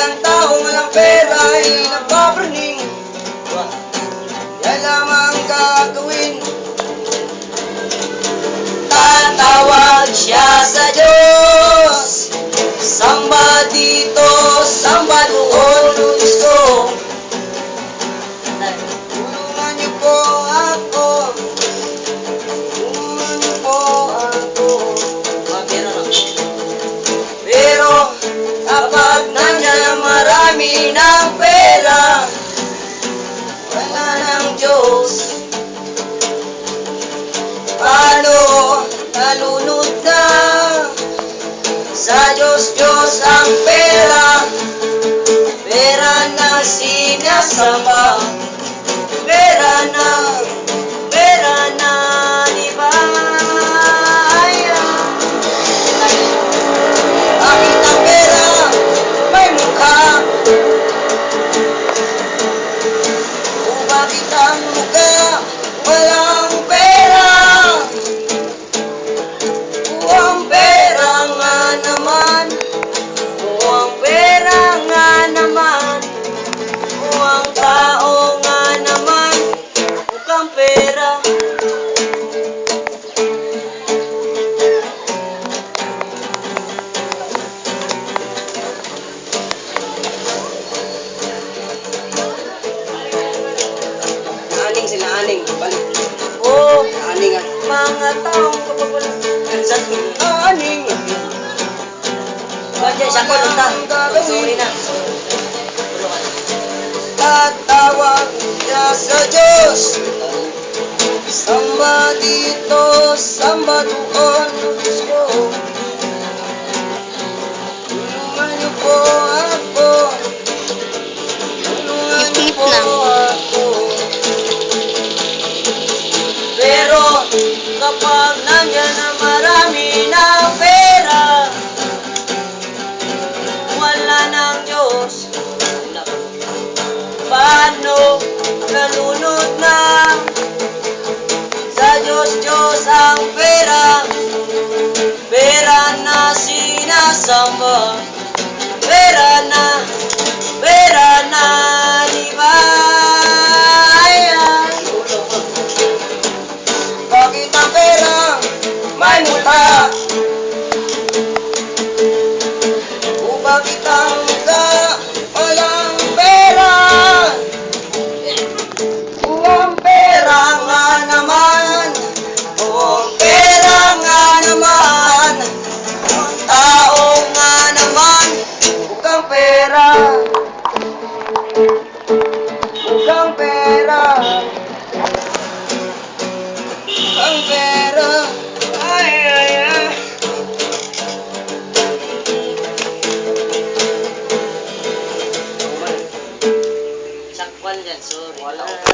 ang taong walang pera ay nagpapraning. Yan lamang gagawin. Tatawag siya sa Diyos. Samba dito, samba doon, Diyos ko. Tulungan niyo po ako. Tulungan niyo po ako. Pero kapag nandyan ang marami ng pera, wala ng Diyos. Paano nalunod na sa Diyos ang pera? Pera na sinasamba, pera na, di ba? Bakit ang pera may mukha? O bakit ang mukha walang pera? O ang pera nga naman, o ang pera nga naman, o ang tao nga naman, mukhang pera. Aning sila, aning. Balik. Oh, aning ah. Mga taong kapapalang. Aning. Bagay siya ko, lunta. Sorry na. Tatawag niya sa Diyos. Samba dito, samba doon, Diyos ko. Tulungan niyo po ako. Tulungan niyo po ako. Pero kapag nandyan na marami ng pera, wala ng Diyos. Paano nalunod na sa Diyos ang pera? Pera na sinasamba, pera na, di ba? Bakit ang pera may multa? O bakit ang multa walang pera? O ang pera nga naman, o ang pera nga naman, o ang tao nga naman, mukhang pera. Mukhang pera. Ang pera, ay, ay, ay. Sakwan dyan, sorry.